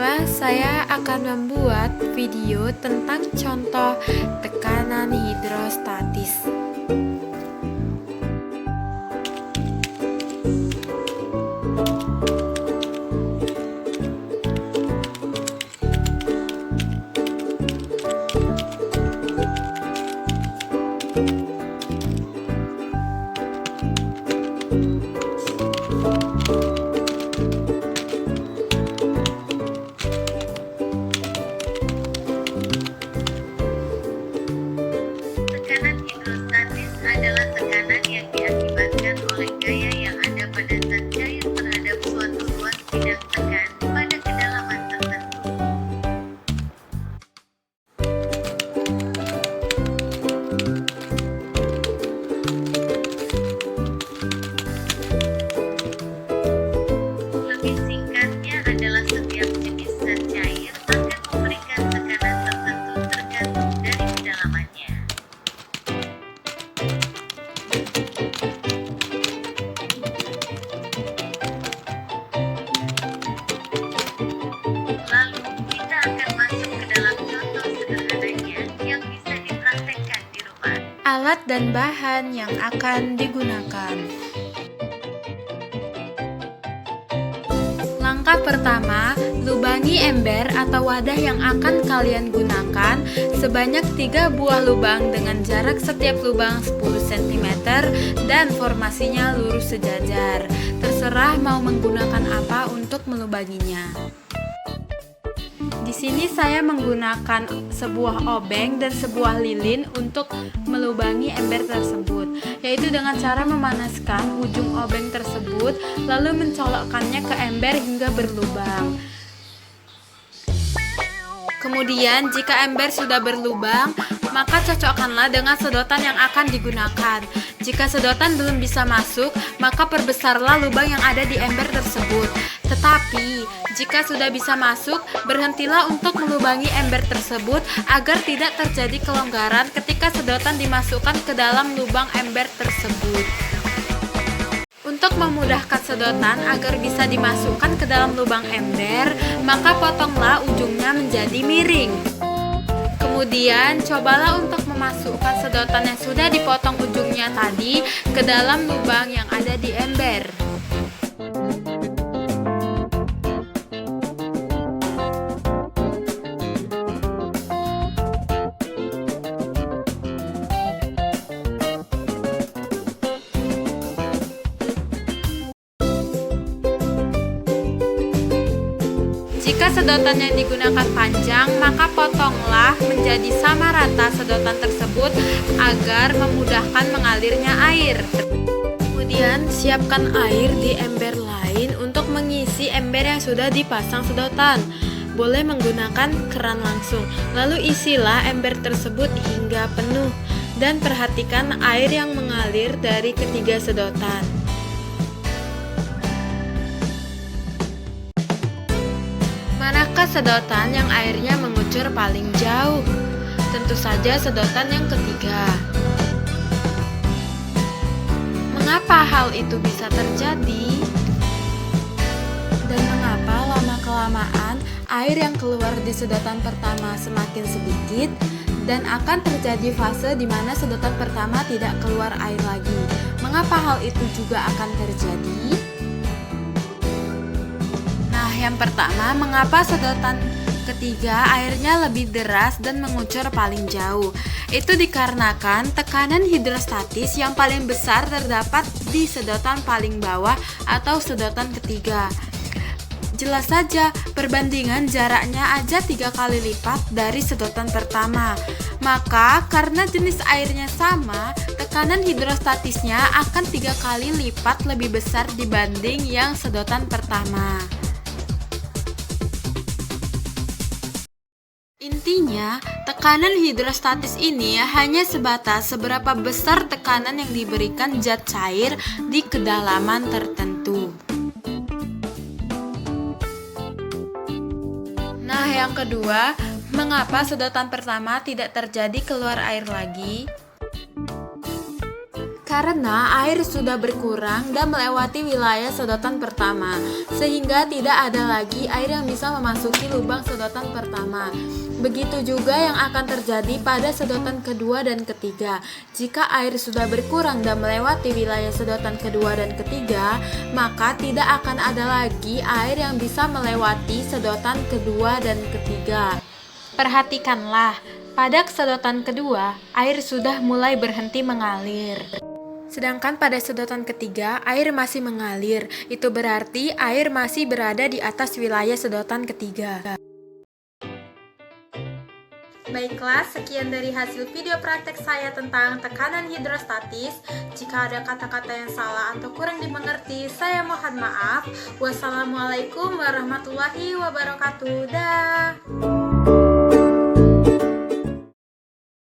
siswa, saya akan membuat video tentang contoh tekanan hidrostatis. Tekanan hidrostatis adalah tekanan yang diakibatkan oleh gaya yang ada pada zat cair terhadap suatu ruang bidang tekan pada kedalaman tertentu. Lebih singkatnya adalah setiap jenis zat cair akan memberikan tekanan tertentu tergantung dari kedalamannya. Lalu, kita akan masuk ke dalam contoh sederhananya yang bisa dipraktekkan di rumah. Alat dan bahan yang akan digunakan. Langkah pertama, lubangi ember atau wadah yang akan kalian gunakan sebanyak 3 buah lubang dengan jarak setiap lubang 10 cm dan formasinya lurus sejajar. Terserah mau menggunakan apa untuk melubanginya. Di sini saya menggunakan sebuah obeng dan sebuah lilin untuk melubangi ember tersebut, yaitu dengan cara memanaskan ujung obeng tersebut lalu mencolokkannya ke ember hingga berlubang. Kemudian jika ember sudah berlubang, maka cocokkanlah dengan sedotan yang akan digunakan. Jika sedotan belum bisa masuk, maka perbesarlah lubang yang ada di ember tersebut. Tetapi, jika sudah bisa masuk, berhentilah untuk melubangi ember tersebut agar tidak terjadi kelonggaran ketika sedotan dimasukkan ke dalam lubang ember tersebut. Untuk memudahkan sedotan agar bisa dimasukkan ke dalam lubang ember, maka potonglah ujungnya menjadi miring. Kemudian, cobalah untuk memasukkan sedotan yang sudah dipotong ujungnya tadi ke dalam lubang yang ada di ember. Jika sedotan yang digunakan panjang, maka potonglah menjadi sama rata sedotan tersebut agar memudahkan mengalirnya air. Kemudian, siapkan air di ember lain untuk mengisi ember yang sudah dipasang sedotan. Boleh menggunakan keran langsung, lalu isilah ember tersebut hingga penuh dan perhatikan air yang mengalir dari ketiga sedotan. Manakah sedotan yang airnya mengucur paling jauh? Tentu saja sedotan yang ketiga. Mengapa hal itu bisa terjadi? Dan mengapa lama-kelamaan air yang keluar di sedotan pertama semakin sedikit dan akan terjadi fase di mana sedotan pertama tidak keluar air lagi? Mengapa hal itu juga akan terjadi? Yang pertama, mengapa sedotan ketiga airnya lebih deras dan mengucur paling jauh? Itu dikarenakan tekanan hidrostatis yang paling besar terdapat di sedotan paling bawah atau sedotan ketiga. Jelas saja, perbandingan jaraknya aja 3 kali lipat dari sedotan pertama. Maka, karena jenis airnya sama, tekanan hidrostatisnya akan 3 kali lipat lebih besar dibanding yang sedotan pertama. Intinya, tekanan hidrostatis ini hanya sebatas seberapa besar tekanan yang diberikan zat cair di kedalaman tertentu. Nah, yang kedua, mengapa sedotan pertama tidak terjadi keluar air lagi? Karena air sudah berkurang dan melewati wilayah sedotan pertama, sehingga tidak ada lagi air yang bisa memasuki lubang sedotan pertama. Begitu juga yang akan terjadi pada sedotan kedua dan ketiga. Jika air sudah berkurang dan melewati wilayah sedotan kedua dan ketiga, maka tidak akan ada lagi air yang bisa melewati sedotan kedua dan ketiga. Perhatikanlah, pada sedotan kedua, air sudah mulai berhenti mengalir. Sedangkan pada sedotan ketiga, air masih mengalir. Itu berarti air masih berada di atas wilayah sedotan ketiga. Baiklah, sekian dari hasil video praktek saya tentang tekanan hidrostatis. Jika ada kata-kata yang salah atau kurang dimengerti, saya mohon maaf. Wassalamualaikum warahmatullahi wabarakatuh. Dah.